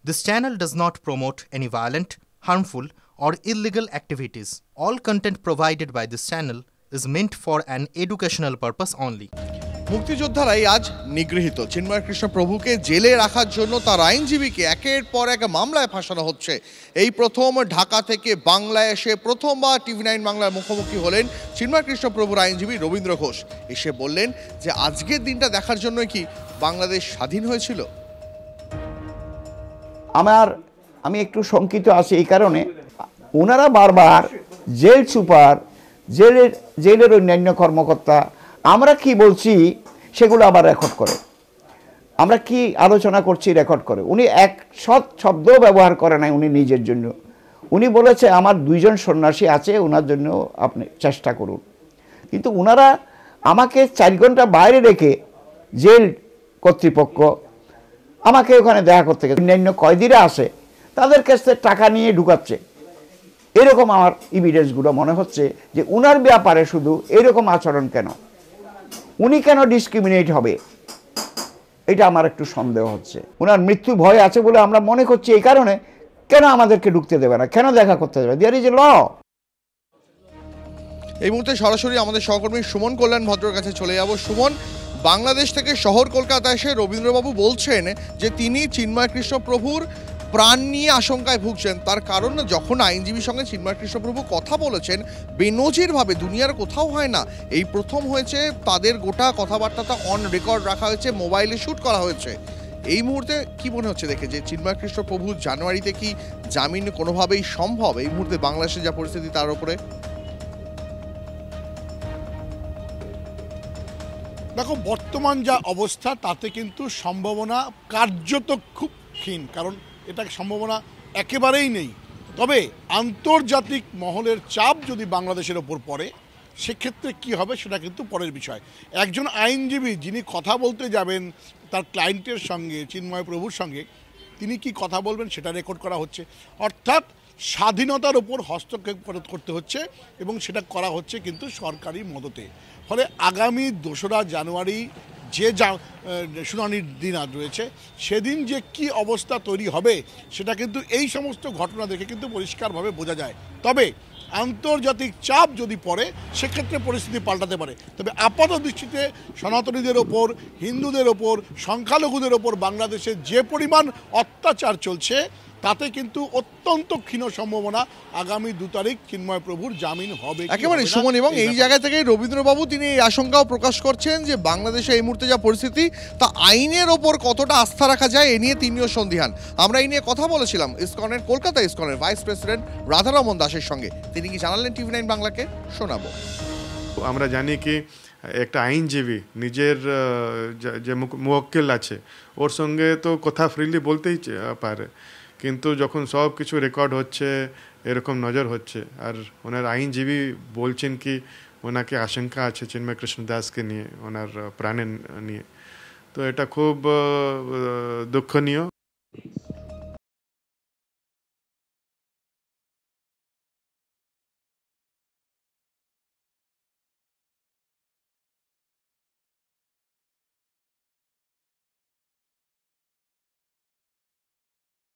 This channel does not promote any violent, harmful, or illegal activities. All content provided by this channel is meant for an educational purpose only. মুক্তিযোদ্ধারাই আজ নিগৃহীত। চিন্ময় কৃষ্ণ প্রভুকে জেলে রাখার জন্য তার আইনজীবীকে একের পর এক মামলায় ফাঁসানো হচ্ছে। এই প্রথম ঢাকা থেকে বাংলায় এসে প্রথমবার টিভি 9 বাংলার মুখোমুখি হলেন চিন্ময় কৃষ্ণ প্রভুর আইনজীবী রবীন্দ্র ঘোষ। এসে বললেন যে আজকের দিনটা দেখার জন্যই কি বাংলাদেশ স্বাধীন হয়েছিল। আমি একটু শঙ্কিত আছি এই কারণে ওনারা বারবার জেল সুপার, জেলের অন্যান্য কর্মকর্তা আমরা কি বলছি সেগুলো আবার রেকর্ড করে, আমরা কি আলোচনা করছি রেকর্ড করে। উনি এক সৎ শব্দ ব্যবহার করে নাই উনি নিজের জন্য। উনি বলেছে আমার 2 জন সন্ন্যাসী আছে, ওনার জন্য আপনি চেষ্টা করুন। কিন্তু ওনারা আমাকে 4 ঘন্টা বাইরে রেখে জেল কর্তৃপক্ষ আমাকে ওখানে দেখা করতে গেছে। অন্যান্য কয়েদিরা আসে তাদের কাছ থেকে টাকা নিয়ে ঢুকাচ্ছে। এরকম আমার এভিডেন্সগুলো মনে হচ্ছে যে উনার ব্যাপারে শুধু এরকম আচরণ কেন, উনি কেন ডিসক্রিমিনেট হবে, এটা আমার একটু সন্দেহ হচ্ছে। ওনার মৃত্যু ভয় আছে বলে আমরা মনে করছি, এই কারণে কেন আমাদেরকে ঢুকতে দেবে না, কেন দেখা করতে দেবে? দেয়ার ইজ এ ল। এই মুহূর্তে সরাসরি আমাদের সহকর্মী সুমন কল্যাণ ভদ্রর কাছে চলে যাব। সুমন, বাংলাদেশ থেকে শহর কলকাতা এসে রবীন্দ্রবাবু বলছেন যে তিনি চিন্ময় কৃষ্ণ প্রভুর প্রাণ নিয়ে আশঙ্কায় ভুগছেন। তার কারণ যখন আইনজীবীর সঙ্গে চিন্ময় কৃষ্ণ প্রভু কথা বলেছেন বেনজিরভাবে, দুনিয়ার কোথাও হয় না, এই প্রথম হয়েছে। তাদের গোটা কথাবার্তাটা অন রেকর্ড রাখা হয়েছে, মোবাইলে শ্যুট করা হয়েছে। এই মুহূর্তে কি মনে হচ্ছে দেখে যে চিন্ময় কৃষ্ণ প্রভু জানুয়ারিতে কি জামিন কোনোভাবেই সম্ভব এই মুহূর্তে বাংলাদেশে যা পরিস্থিতি তার উপরে? দেখো, বর্তমান যা অবস্থা তাতে কিন্তু সম্ভাবনা কার্যত খুব ক্ষীণ, কারণ এটা সম্ভাবনা একেবারেই নেই। তবে আন্তর্জাতিক মহলের চাপ যদি বাংলাদেশের ওপর পড়ে সেক্ষেত্রে কি হবে সেটা কিন্তু পরের বিষয়। একজন আইনজীবী যিনি কথা বলতে যাবেন তার ক্লায়েন্টের সঙ্গে, চিন্ময় প্রভুর সঙ্গে, তিনি কি কথা বলবেন সেটা রেকর্ড করা হচ্ছে। অর্থাৎ স্বাধীনতার ওপর হস্তক্ষেপ করতে হচ্ছে এবং সেটা করা হচ্ছে কিন্তু সরকারি মদতে। ফলে আগামী 2রা জানুয়ারি যে শুনানির দিন আজ রয়েছে, সেদিন যে কি অবস্থা তৈরি হবে সেটা কিন্তু এই সমস্ত ঘটনা দেখে কিন্তু পরিষ্কারভাবে বোঝা যায়। তবে আন্তর্জাতিক চাপ যদি পড়ে সেক্ষেত্রে পরিস্থিতি পাল্টাতে পারে। তবে আপাত দৃষ্টিতে সনাতনীদের ওপর, হিন্দুদের ওপর, সংখ্যালঘুদের ওপর বাংলাদেশে যে পরিমাণ অত্যাচার চলছে তাতে কিন্তু অত্যন্ত ক্ষীণ সম্ভাবনা আগামী 2 তারিখ চিন্ময় প্রভুর জামিন হবে একেবারে সুমন। এবং এই জায়গা থেকে রবীন্দ্রবাবু তিনি এই আশঙ্কাও প্রকাশ করছেন যে বাংলাদেশে এই মুহূর্তে যা পরিস্থিতি তা আইনের ওপর কতটা আস্থা রাখা যায় এ নিয়ে তিনিও সন্দিহান। আমরা এই নিয়ে কথা বলেছিলাম ইসকনের, কলকাতা ইসকনের ভাইস প্রেসিডেন্ট রাধারমন দাসের সঙ্গে। তিনি কি জানালেন টিভি 9 বাংলাকে, শোনাবো। আমরা জানি কি একটা আইনজীবী নিজের যে মুওয়াক্কিল আছে ওর সঙ্গে তো কথা ফ্রিলি বলতেই পারে, কিন্তু যখন সব কিছু রেকর্ড হচ্ছে, এরকম নজর হচ্ছে, আর ওনার আইনজীবী বলছেন কি ওনাকে আশঙ্কা আছে চিন্ময় কৃষ্ণ দাসকে নিয়ে, ওনার প্রাণের নিয়ে, তো এটা খুব দুঃখনীয়।